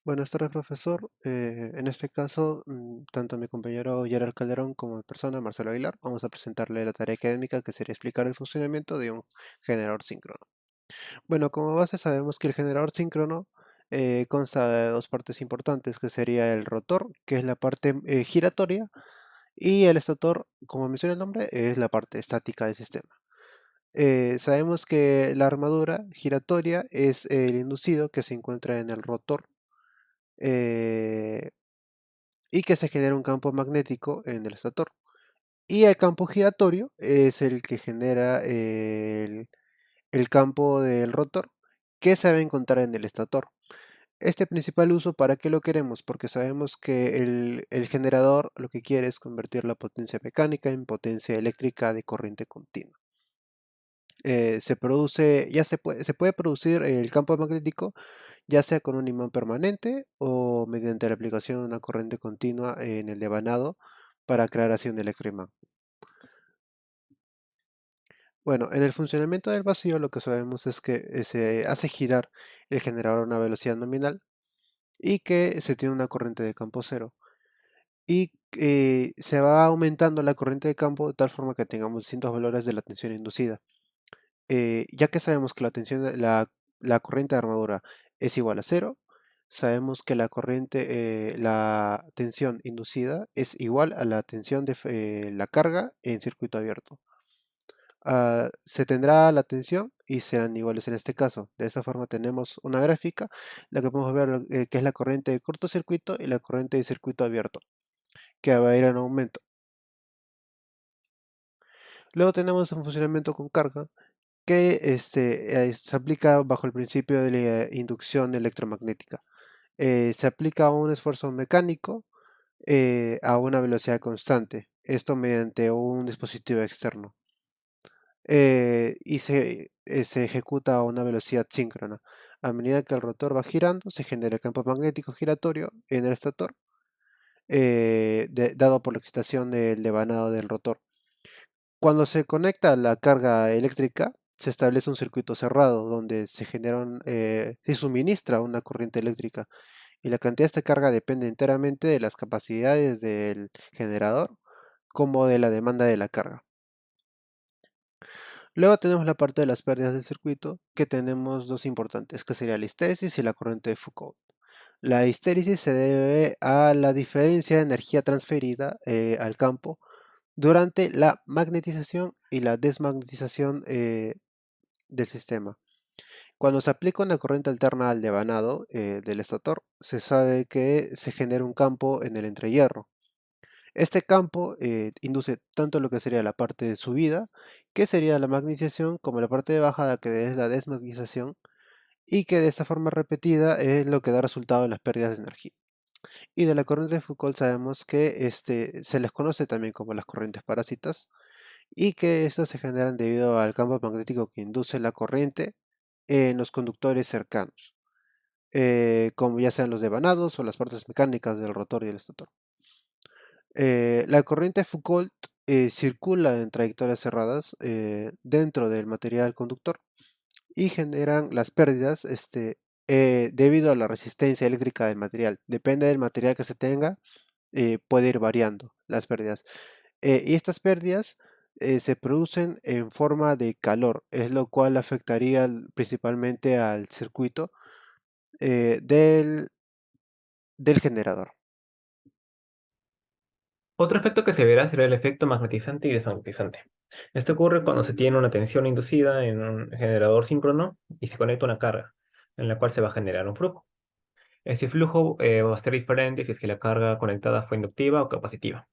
Buenas tardes, profesor. En este caso, tanto mi compañero Gerard Calderón como mi persona, Marcelo Aguilar, vamos a presentarle la tarea académica que sería explicar el funcionamiento de un generador síncrono. Bueno, como base sabemos que el generador síncrono consta de dos partes importantes, que sería el rotor, que es la parte giratoria, y el estator, como menciona el nombre, es la parte estática del sistema. Sabemos que la armadura giratoria es el inducido que se encuentra en el rotor. eh, y que se genera un campo magnético en el estator. Y el campo giratorio es el que genera el campo del rotor que se va a encontrar en el estator. Este principal uso, ¿para qué lo queremos? Porque sabemos que el generador lo que quiere es convertir la potencia mecánica en potencia eléctrica de corriente continua. Se produce, se puede producir el campo magnético ya sea con un imán permanente o mediante la aplicación de una corriente continua en el devanado para crear así un electroimán. Bueno, en el funcionamiento del vacío lo que sabemos es que se hace girar el generador a una velocidad nominal y que se tiene una corriente de campo cero. Y se va aumentando la corriente de campo de tal forma que tengamos distintos valores de la tensión inducida. Ya que sabemos que la corriente de armadura es igual a cero, sabemos que la tensión inducida es igual a la tensión de la carga en circuito abierto. Se tendrá la tensión y serán iguales en este caso. De esta forma tenemos una gráfica, la que podemos ver que es la corriente de cortocircuito y la corriente de circuito abierto, que va a ir en aumento. Luego tenemos un funcionamiento con carga, que se aplica bajo el principio de la inducción electromagnética. Se aplica un esfuerzo mecánico a una velocidad constante, esto mediante un dispositivo externo, y se ejecuta a una velocidad síncrona. A medida que el rotor va girando, se genera el campo magnético giratorio en el estator, dado por la excitación del devanado del rotor. Cuando se conecta la carga eléctrica, se establece un circuito cerrado donde se suministra una corriente eléctrica y la cantidad de esta carga depende enteramente de las capacidades del generador como de la demanda de la carga. Luego tenemos la parte de las pérdidas del circuito, que tenemos dos importantes, que sería la histéresis y la corriente de Foucault. La histéresis se debe a la diferencia de energía transferida al campo durante la magnetización y la desmagnetización del sistema. Cuando se aplica una corriente alterna al devanado del estator, se sabe que se genera un campo en el entrehierro. Este campo induce tanto lo que sería la parte de subida, que sería la magnetización, como la parte de bajada, que es la desmagnetización, y que de esta forma repetida es lo que da resultado en las pérdidas de energía. Y de la corriente de Foucault sabemos que se les conoce también como las corrientes parásitas, y que estas se generan debido al campo magnético que induce la corriente en los conductores cercanos, como ya sean los devanados o las partes mecánicas del rotor y el estator. La corriente Foucault circula en trayectorias cerradas dentro del material conductor y generan las pérdidas debido a la resistencia eléctrica del material. Depende del material que se tenga, puede ir variando las pérdidas. Y estas pérdidas se producen en forma de calor, es lo cual afectaría principalmente al circuito del generador. Otro efecto que se verá será el efecto magnetizante y desmagnetizante. Esto ocurre cuando se tiene una tensión inducida en un generador síncrono y se conecta una carga, en la cual se va a generar un flujo. Este flujo va a ser diferente si es que la carga conectada fue inductiva o capacitiva.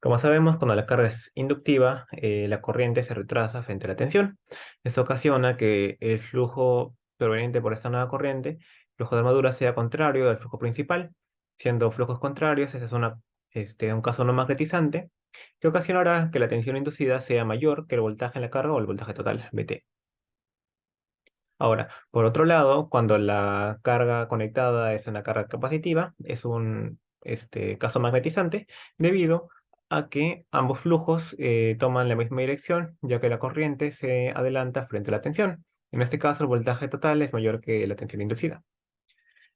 Como sabemos, cuando la carga es inductiva, la corriente se retrasa frente a la tensión. Esto ocasiona que el flujo proveniente por esta nueva corriente, el flujo de armadura, sea contrario al flujo principal. Siendo flujos contrarios, ese es un caso no magnetizante, que ocasionará que la tensión inducida sea mayor que el voltaje en la carga o el voltaje total, VT. Ahora, por otro lado, cuando la carga conectada es una carga capacitiva, es un caso magnetizante debido a que ambos flujos toman la misma dirección, ya que la corriente se adelanta frente a la tensión. En este caso, el voltaje total es mayor que la tensión inducida.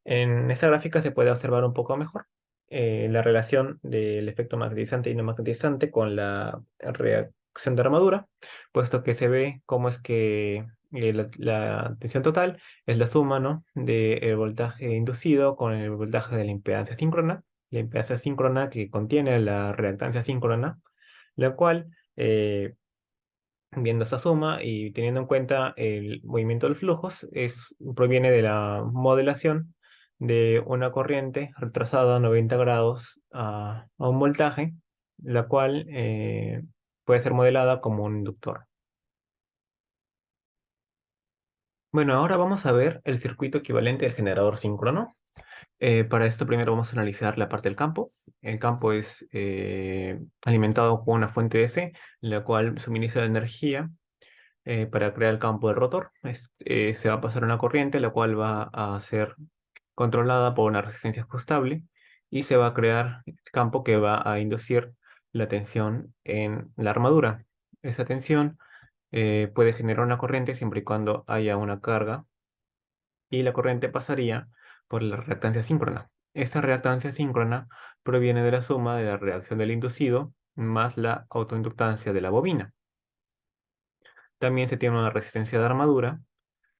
En esta gráfica se puede observar un poco mejor la relación del efecto magnetizante y no magnetizante con la reacción de armadura, puesto que se ve cómo es que la tensión total es la suma, ¿no?, del voltaje inducido con el voltaje de la impedancia síncrona que contiene la reactancia síncrona, la cual, viendo esta suma y teniendo en cuenta el movimiento de los flujos, proviene de la modelación de una corriente retrasada a 90 grados a un voltaje, la cual puede ser modelada como un inductor. Bueno, ahora vamos a ver el circuito equivalente del generador síncrono. Para esto primero vamos a analizar la parte del campo. El campo es alimentado con una fuente DC, la cual suministra energía para crear el campo del rotor. Se va a pasar una corriente, la cual va a ser controlada por una resistencia ajustable y se va a crear el campo que va a inducir la tensión en la armadura. Esa tensión puede generar una corriente siempre y cuando haya una carga y la corriente pasaría por la reactancia síncrona. Esta reactancia síncrona proviene de la suma de la reacción del inducido más la autoinductancia de la bobina. También se tiene una resistencia de armadura,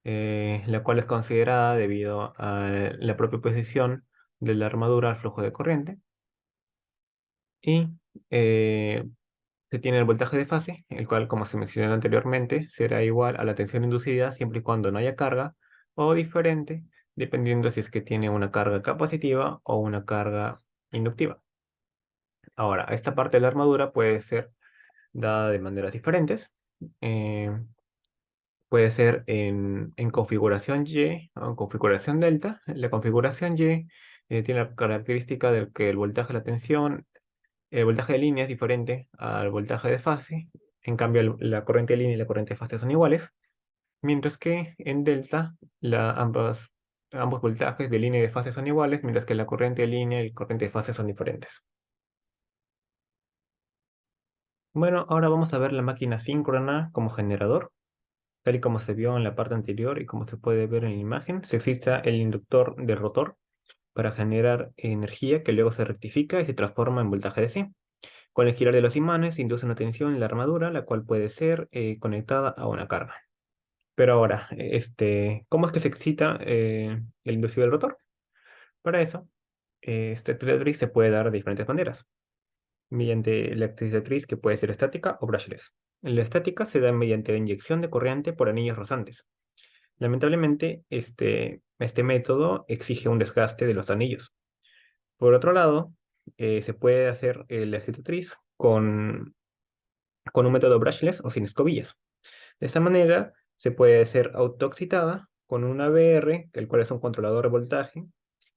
la cual es considerada debido a la propia posición de la armadura al flujo de corriente. Y eh, se tiene el voltaje de fase, el cual, como se mencionó anteriormente, será igual a la tensión inducida siempre y cuando no haya carga, o diferente, dependiendo si es que tiene una carga capacitiva o una carga inductiva. Ahora, esta parte de la armadura puede ser dada de maneras diferentes. Eh, Puede ser en configuración Y o en configuración delta. La configuración Y tiene la característica de que el voltaje de la tensión, el voltaje de línea es diferente al voltaje de fase. En cambio, la corriente de línea y la corriente de fase son iguales. Mientras que en delta, ambos voltajes de línea y de fase son iguales, mientras que la corriente de línea y la corriente de fase son diferentes. Bueno, ahora vamos a ver la máquina síncrona como generador. Tal y como se vio en la parte anterior y como se puede ver en la imagen, se excita el inductor del rotor para generar energía que luego se rectifica y se transforma en voltaje DC. Con el girar de los imanes se induce una tensión en la armadura, la cual puede ser conectada a una carga. Pero ahora, ¿cómo es que se excita el inducido del rotor? Para eso, esta actividad se puede dar de diferentes maneras, mediante la excitatriz que puede ser estática o brushless. La estática se da mediante la inyección de corriente por anillos rozantes. Lamentablemente, este método exige un desgaste de los anillos. Por otro lado, se puede hacer la excitatriz con un método brushless o sin escobillas. De esta manera, se puede ser autoexcitada con un ABR, el cual es un controlador de voltaje,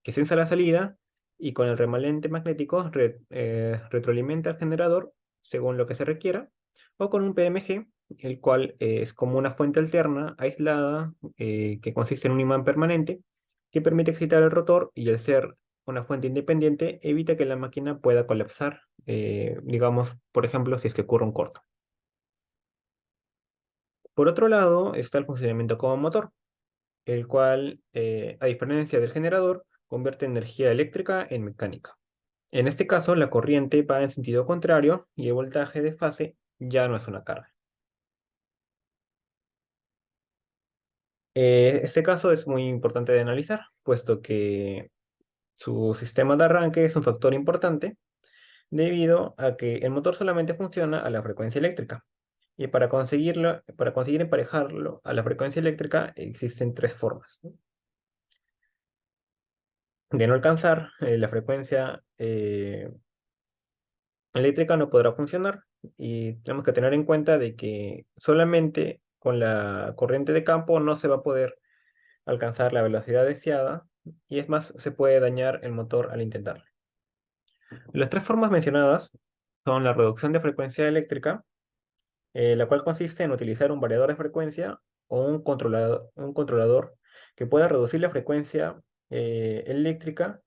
que sensa la salida y con el remanente magnético retroalimenta al generador según lo que se requiera, o con un PMG, el cual es como una fuente alterna, aislada, que consiste en un imán permanente, que permite excitar el rotor y al ser una fuente independiente evita que la máquina pueda colapsar, digamos, por ejemplo, si es que ocurre un corto. Por otro lado, está el funcionamiento como motor, el cual, a diferencia del generador, convierte energía eléctrica en mecánica. En este caso, la corriente va en sentido contrario y el voltaje de fase ya no es una carga. Este caso es muy importante de analizar, puesto que su sistema de arranque es un factor importante debido a que el motor solamente funciona a la frecuencia eléctrica. Y para conseguir emparejarlo a la frecuencia eléctrica existen tres formas, ¿no? De no alcanzar la frecuencia eléctrica no podrá funcionar y tenemos que tener en cuenta de que solamente con la corriente de campo no se va a poder alcanzar la velocidad deseada y es más, se puede dañar el motor al intentarlo. Las tres formas mencionadas son la reducción de frecuencia eléctrica, la cual consiste en utilizar un variador de frecuencia o un controlador que pueda reducir la frecuencia eléctrica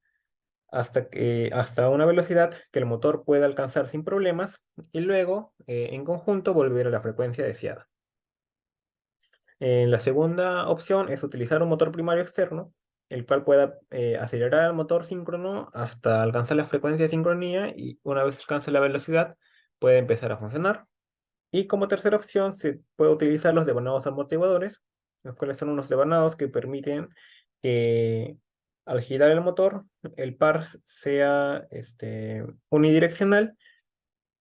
hasta una velocidad que el motor pueda alcanzar sin problemas y luego, en conjunto, volver a la frecuencia deseada. La segunda opción es utilizar un motor primario externo, el cual pueda acelerar el motor síncrono hasta alcanzar la frecuencia de sincronía y una vez alcance la velocidad puede empezar a funcionar. Y como tercera opción se puede utilizar los devanados amortiguadores, los cuales son unos devanados que permiten que al girar el motor el par sea unidireccional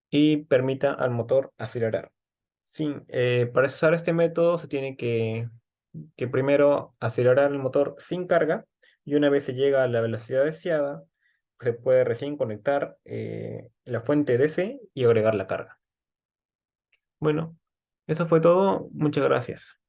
y permita al motor acelerar. Para usar este método se tiene que primero acelerar el motor sin carga y una vez se llega a la velocidad deseada, se puede recién conectar la fuente DC y agregar la carga. Bueno, eso fue todo. Muchas gracias.